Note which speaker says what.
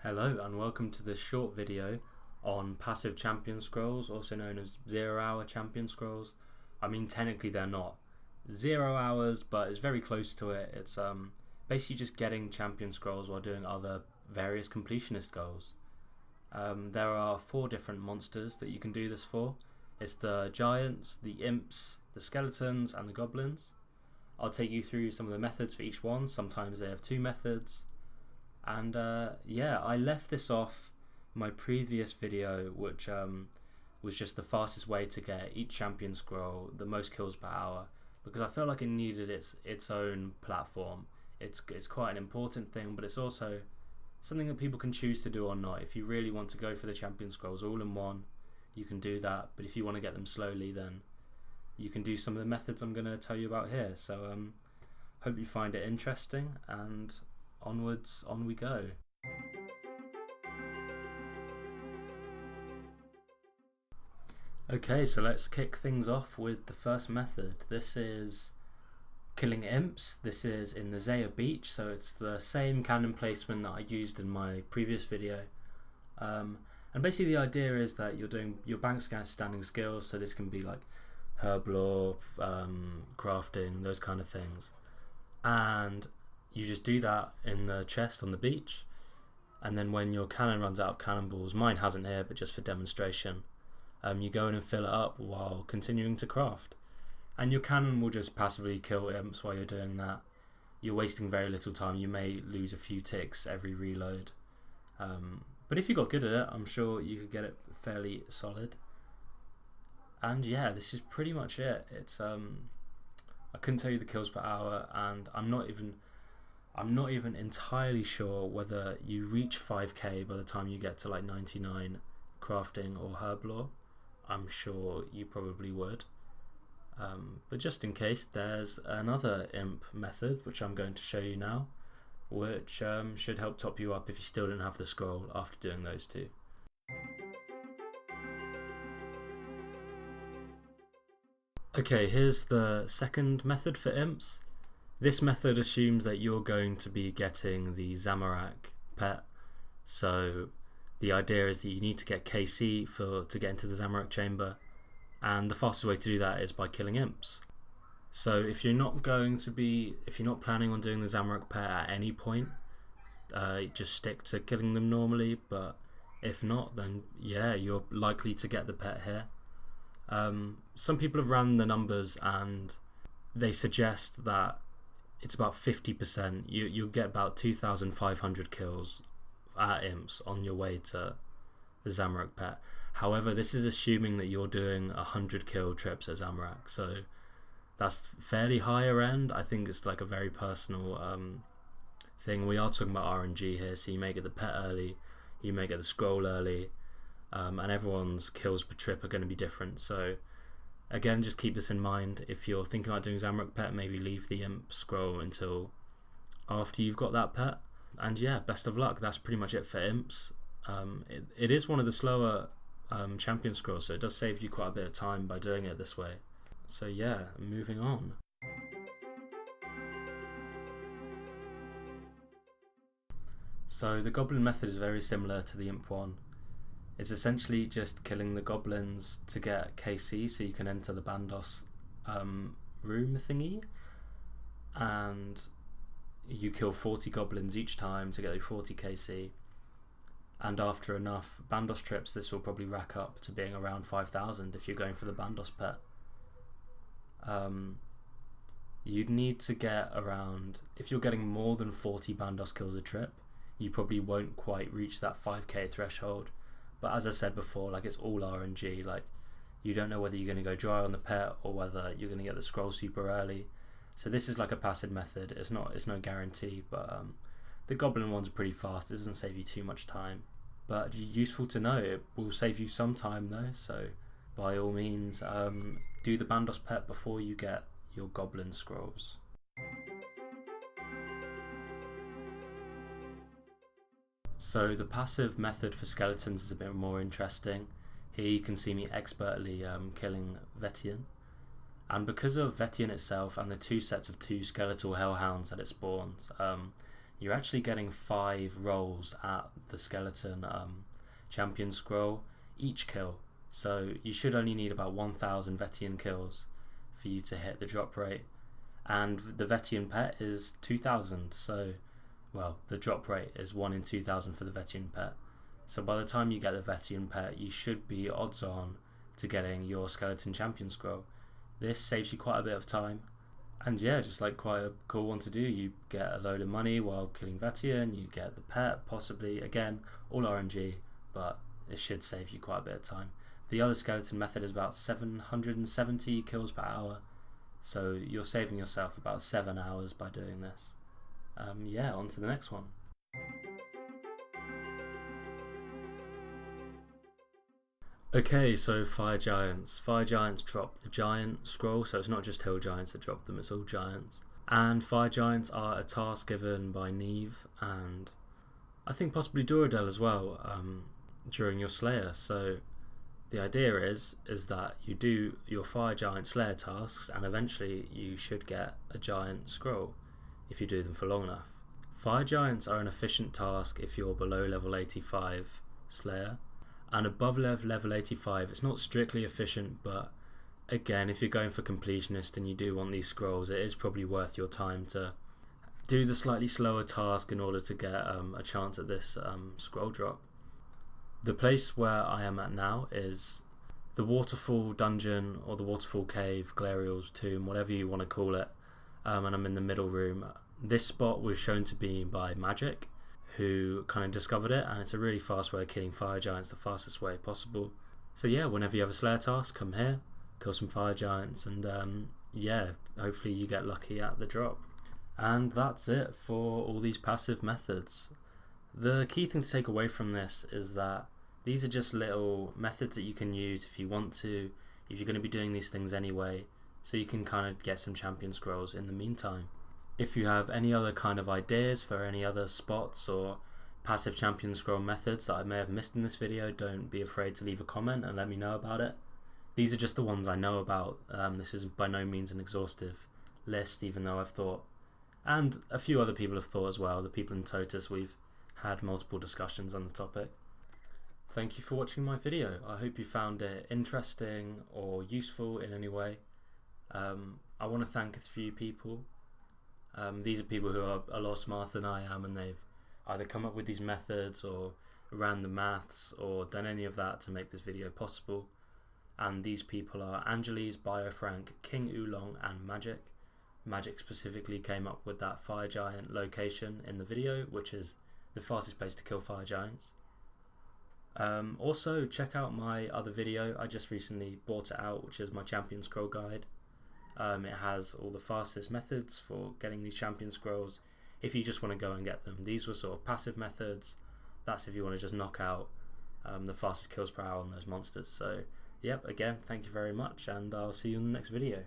Speaker 1: Hello and welcome to this short video on passive champion scrolls, also known as 0-hour champion scrolls. I mean, technically they're not 0 hours, but it's very close to it. It's basically just getting champion scrolls while doing other various completionist goals. There are 4 different monsters that you can do this for. It's the giants, the imps, the skeletons and the goblins. I'll take you through some of the methods for each one. Sometimes they have 2 methods. And yeah, I left this off my previous video, which was just the fastest way to get each champion scroll, the most kills per hour, because I felt like it needed its own platform. It's quite an important thing, but it's also something that people can choose to do or not. If you really want to go for the champion scrolls all in one, you can do that, but if you want to get them slowly, then you can do some of the methods I'm going to tell you about here. So hope you find it interesting, and onwards, on we go. Okay, so let's kick things off with the first method. This is killing imps. This is in the Zaya Beach, so it's the same cannon placement that I used in my previous video. And basically the idea is that you're doing your bank standing skills, so this can be like herb lore, crafting, those kind of things. And you just do that in the chest on the beach, and then when your cannon runs out of cannonballs, mine hasn't here but just for demonstration, you go in and fill it up while continuing to craft, and your cannon will just passively kill imps while you're doing that. You're wasting very little time. You may lose a few ticks every reload, but if you got good at it, I'm sure you could get it fairly solid. And yeah, this is pretty much it. It's I couldn't tell you the kills per hour, and I'm not even entirely sure whether you reach 5k by the time you get to like 99 crafting or herb lore. I'm sure you probably would, but just in case, there's another imp method which I'm going to show you now, which should help top you up if you still don't have the scroll after doing those 2. Okay, here's the second method for imps. This method assumes that you're going to be getting the Zamorak pet, so the idea is that you need to get KC to get into the Zamorak chamber, and the fastest way to do that is by killing imps. So if you're not planning on doing the Zamorak pet at any point, just stick to killing them normally, but if not, then yeah, you're likely to get the pet here. Some people have ran the numbers and they suggest that it's about 50%. You'll get about 2,500 kills at imps on your way to the Zamorak pet. However, this is assuming that you're doing 100 kill trips at Zamorak, so that's fairly higher end. I think it's like a very personal thing. We are talking about RNG here, so you may get the pet early, you may get the scroll early, and everyone's kills per trip are going to be different. So again, just keep this in mind. If you're thinking about doing Zamorak pet, maybe leave the imp scroll until after you've got that pet. And yeah, best of luck. That's pretty much it for imps. It is one of the slower champion scrolls, so it does save you quite a bit of time by doing it this way. So yeah, moving on. So the goblin method is very similar to the imp one. It's essentially just killing the goblins to get KC so you can enter the Bandos room thingy, and you kill 40 goblins each time to get the 40 KC, and after enough Bandos trips this will probably rack up to being around 5,000 if you're going for the Bandos pet. You'd need to get around, if you're getting more than 40 Bandos kills a trip, you probably won't quite reach that 5k threshold. But as I said before, like, it's all RNG. Like, you don't know whether you're going to go dry on the pet or whether you're going to get the scroll super early. So this is like a passive method. It's no guarantee, but the goblin ones are pretty fast. It doesn't save you too much time, but useful to know. It will save you some time though. So by all means, do the Bandos pet before you get your goblin scrolls. So the passive method for skeletons is a bit more interesting. Here you can see me expertly killing Vetian. And because of Vetian itself and the 2 sets of 2 skeletal hellhounds that it spawns, you're actually getting 5 rolls at the skeleton champion scroll each kill. So you should only need about 1,000 Vetian kills for you to hit the drop rate. And the Vetian pet is 2,000, so, well, the drop rate is 1 in 2,000 for the Vetian pet. So by the time you get the Vetian pet, you should be odds on to getting your skeleton champion scroll. This saves you quite a bit of time. And yeah, just like quite a cool one to do. You get a load of money while killing Vetian, you get the pet, possibly, again, all RNG, but it should save you quite a bit of time. The other skeleton method is about 770 kills per hour, so you're saving yourself about 7 hours by doing this. Yeah, on to the next one. Okay, so Fire Giants. Fire Giants drop the Giant Scroll, so it's not just Hill Giants that drop them, it's all Giants. And Fire Giants are a task given by Neve, and I think possibly Duradel as well, during your Slayer. So the idea is that you do your Fire Giant Slayer tasks, and eventually you should get a Giant Scroll if you do them for long enough. Fire Giants are an efficient task if you're below level 85 Slayer. And above level 85, it's not strictly efficient, but again, if you're going for completionist and you do want these scrolls, it is probably worth your time to do the slightly slower task in order to get a chance at this scroll drop. The place where I am at now is the Waterfall Dungeon, or the Waterfall Cave, Glariel's Tomb, whatever you want to call it, and I'm in the middle room. This spot was shown to be by Magic, who kind of discovered it, and it's a really fast way of killing Fire Giants, the fastest way possible. So yeah, whenever you have a Slayer task, come here, kill some Fire Giants, and yeah, hopefully you get lucky at the drop. And that's it for all these passive methods. The key thing to take away from this is that these are just little methods that you can use if you want to, if you're going to be doing these things anyway, so you can kind of get some champion scrolls in the meantime. If you have any other kind of ideas for any other spots or passive champion scroll methods that I may have missed in this video, don't be afraid to leave a comment and let me know about it. These are just the ones I know about. This is by no means an exhaustive list, even though I've thought, and a few other people have thought as well, the people in TOTUS, we've had multiple discussions on the topic. Thank you for watching my video. I hope you found it interesting or useful in any way. I want to thank a few people. These are people who are a lot smarter than I am, and they've either come up with these methods or ran the maths or done any of that to make this video possible. And these people are Angeles, BioFrank, King Oolong and Magic. Magic specifically came up with that Fire Giant location in the video, which is the fastest place to kill Fire Giants. Also check out my other video. I just recently bought it out, which is my Champion Scroll Guide. It has all the fastest methods for getting these champion scrolls if you just want to go and get them. These were sort of passive methods. That's if you want to just knock out the fastest kills per hour on those monsters. So yep, again, thank you very much, and I'll see you in the next video.